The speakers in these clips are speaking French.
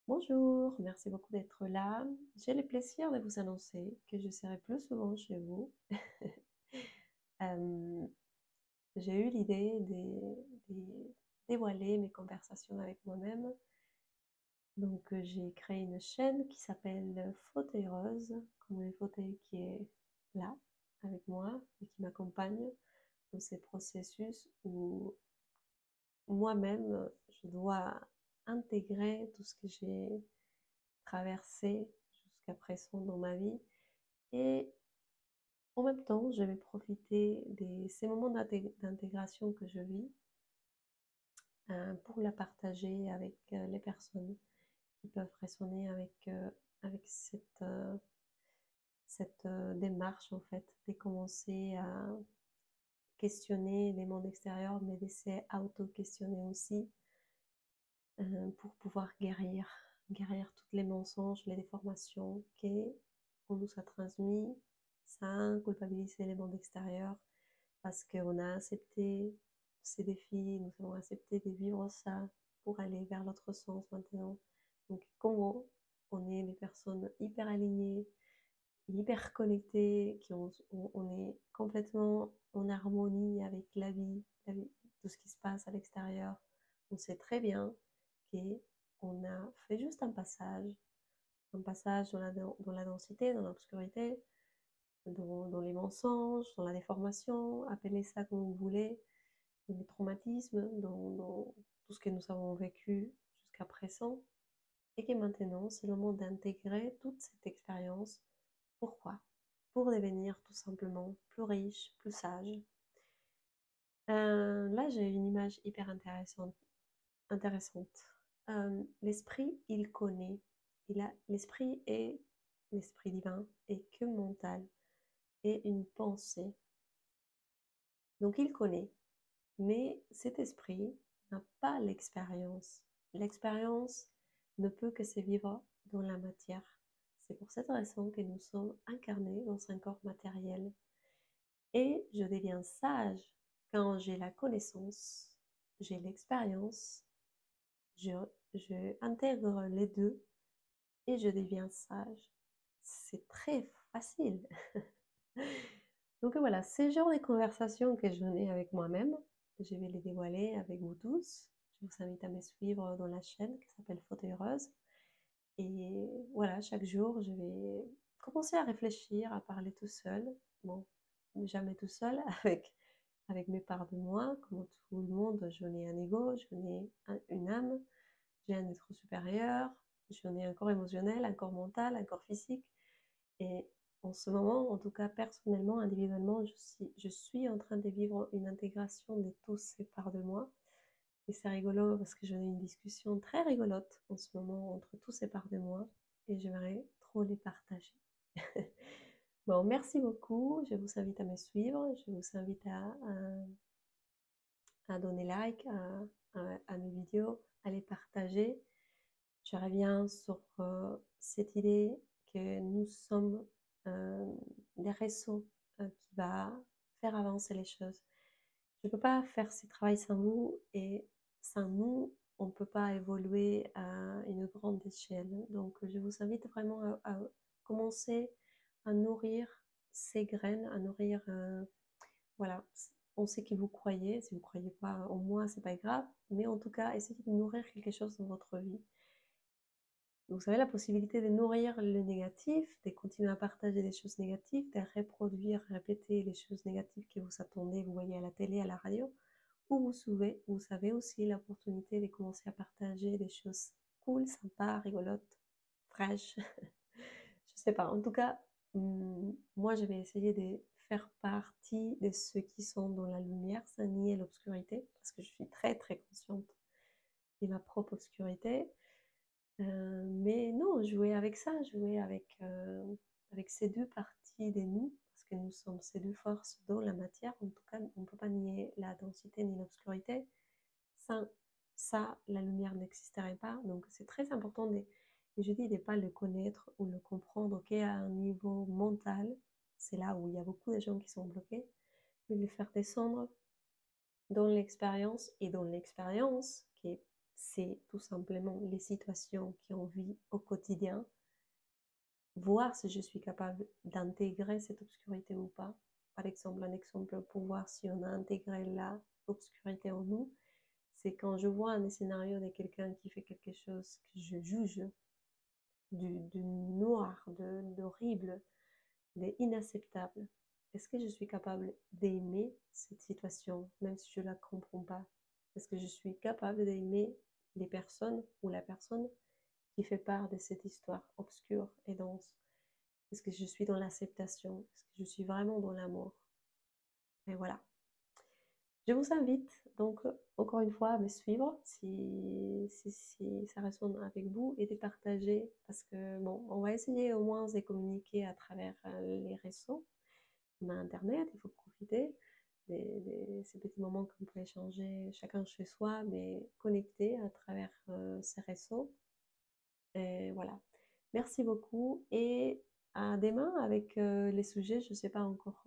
Bonjour, merci beaucoup d'être là. J'ai le plaisir de vous annoncer que je serai plus souvent chez vous. Euh, j'ai eu l'idée de dévoiler mes conversations avec moi-même. Donc, j'ai créé une chaîne qui s'appelle Fauteuil Rose, comme un fauteuil qui est là avec moi et qui m'accompagne dans ces processus où moi-même, je dois intégrer tout ce que j'ai traversé jusqu'à présent dans ma vie. Et en même temps, je vais profiter de ces moments d'intégration que je vis pour la partager avec les personnes qui peuvent résonner avec cette démarche, en fait, de commencer à questionner les mondes extérieurs, mais de s'auto-questionner aussi pour pouvoir guérir toutes les mensonges, les déformations qu'on nous a transmis sans culpabiliser les mondes extérieurs parce qu'on a accepté ces défis, nous avons accepté de vivre ça pour aller vers l'autre sens maintenant. Donc, comment on est des personnes hyper alignées, hyper connectées, on est complètement en harmonie avec la vie, tout ce qui se passe à l'extérieur. On sait très bien qu'on a fait juste un passage dans la densité, dans l'obscurité, dans les mensonges, dans la déformation, appelez ça comme vous voulez, dans les traumatismes, dans tout ce que nous avons vécu jusqu'à présent, et que maintenant, c'est le moment d'intégrer toute cette expérience. Pourquoi? Pour devenir tout simplement plus riche, plus sage. Là, j'ai une image hyper intéressante. L'esprit, il connaît. L'esprit est l'esprit divin est que mental et une pensée. Donc il connaît. Mais cet esprit n'a pas l'expérience. L'expérience ne peut que se vivre dans la matière. C'est pour cette raison que nous sommes incarnés dans un corps matériel. Et je deviens sage quand j'ai la connaissance, j'ai l'expérience, je, je intègre les deux et je deviens sage. C'est très facile. Donc voilà, ces genres de conversations que je n'ai avec moi-même, je vais les dévoiler avec vous tous. Je vous invite à me suivre dans la chaîne qui s'appelle Fauteuil Rose. Et voilà, chaque jour, je vais commencer à réfléchir, à parler tout seul. Bon, jamais tout seul, avec mes parts de moi. Comme tout le monde, j'en ai un ego, j'en ai une âme, j'ai un être supérieur, j'en ai un corps émotionnel, un corps mental, un corps physique. Et en ce moment, en tout cas personnellement, individuellement, je suis en train de vivre une intégration de tous ces parts de moi. Et c'est rigolo parce que j'en ai une discussion très rigolote en ce moment entre tous ces parts de moi et j'aimerais trop les partager. Bon, merci beaucoup. Je vous invite à me suivre. Je vous invite à donner like à mes vidéos, à les partager. Je reviens sur cette idée que nous sommes euh, des réseaux qui va faire avancer les choses. Je ne peux pas faire ce travail sans vous et sans nous, on ne peut pas évoluer à une grande échelle. Donc, je vous invite vraiment à commencer à nourrir ces graines, à nourrir, voilà, on sait que vous croyez, si vous ne croyez pas en moi, c'est pas grave, mais en tout cas, essayez de nourrir quelque chose dans votre vie. Vous avez la possibilité de nourrir le négatif, de continuer à partager des choses négatives, de reproduire, répéter les choses négatives que vous attendez, vous voyez à la télé, à la radio, ou vous avez aussi l'opportunité de commencer à partager des choses cool, sympas, rigolotes, fraîches. Je sais pas. En tout cas, moi, je vais essayer de faire partie de ceux qui sont dans la lumière, sans nier l'obscurité, parce que je suis très, très consciente de ma propre obscurité. Mais non, jouer avec ça, jouer avec ces deux parties de nous, parce que nous sommes ces deux forces dans la matière. En tout cas, on ne peut pas nier la densité ni l'obscurité. Sans ça, la lumière n'existerait pas. Donc, c'est très important et je dis de ne pas le connaître ou le comprendre qu'à un niveau mental. C'est là où il y a beaucoup de gens qui sont bloqués. Mais le faire descendre dans l'expérience et dans l'expérience qui est c'est tout simplement les situations qu'on vit au quotidien, voir si je suis capable d'intégrer cette obscurité ou pas. Par exemple, un exemple pour voir si on a intégré la obscurité en nous, c'est quand je vois un scénario de quelqu'un qui fait quelque chose que je juge du noir, d'horrible, d'inacceptable. Est-ce que je suis capable d'aimer cette situation, même si je ne la comprends pas? Est-ce que je suis capable d'aimer les personnes ou la personne qui fait part de cette histoire obscure et dense? Est-ce que je suis dans l'acceptation? Est-ce que je suis vraiment dans l'amour? Et voilà. Je vous invite donc encore une fois à me suivre si ça résonne avec vous et de partager parce que bon, on va essayer au moins de communiquer à travers les réseaux. On a Internet, il faut profiter de ces petits moments qu'on peut échanger chacun chez soi, mais connectés à travers ces réseaux. Et voilà. Merci beaucoup et à demain avec les sujets. Je ne sais pas encore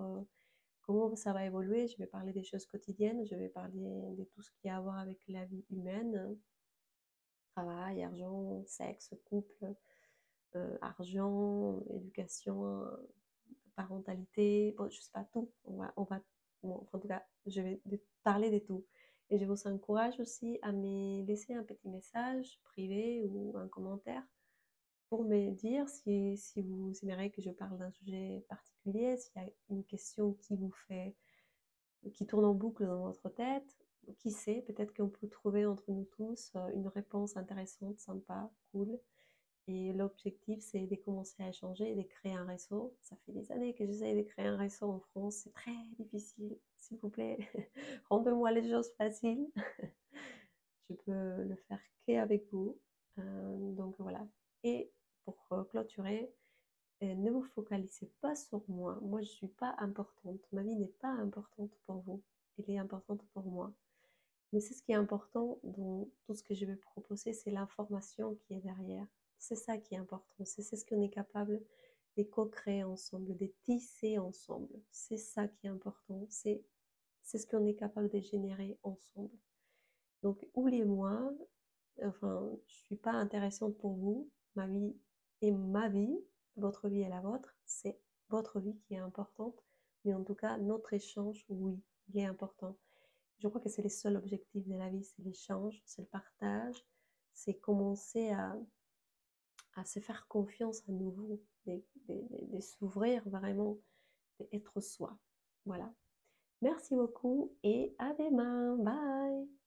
comment ça va évoluer. Je vais parler des choses quotidiennes, je vais parler de tout ce qui a à voir avec la vie humaine, travail, argent, sexe, couple, argent, éducation, parentalité, bon, je sais pas tout. Bon, en tout cas, je vais parler de tout. Et je vous encourage aussi à me laisser un petit message privé ou un commentaire pour me dire si vous aimeriez que je parle d'un sujet particulier, s'il y a une question qui vous fait, qui tourne en boucle dans votre tête. Qui sait, peut-être qu'on peut trouver entre nous tous une réponse intéressante, sympa, cool. Et l'objectif, c'est de commencer à échanger et de créer un réseau. Ça fait des années que j'essaie de créer un réseau en France. C'est très difficile. S'il vous plaît, rendez-moi les choses faciles. Je peux le faire qu'avec vous. Donc voilà. Et pour clôturer, ne vous focalisez pas sur moi. Moi, je ne suis pas importante. Ma vie n'est pas importante pour vous. Elle est importante pour moi. Mais c'est ce qui est important dans tout ce que je vais proposer, c'est l'information qui est derrière. C'est ça qui est important. C'est ce qu'on est capable de co-créer ensemble, de tisser ensemble. C'est ça qui est important. C'est ce qu'on est capable de générer ensemble. Donc, oubliez-moi. Enfin, je ne suis pas intéressante pour vous. Ma vie est ma vie. Votre vie est la vôtre. C'est votre vie qui est importante. Mais en tout cas, notre échange, oui, il est important. Je crois que c'est les seuls objectifs de la vie, c'est l'échange, c'est le partage, c'est commencer à se faire confiance à nouveau, de s'ouvrir vraiment, d'être soi. Voilà. Merci beaucoup et à demain. Bye.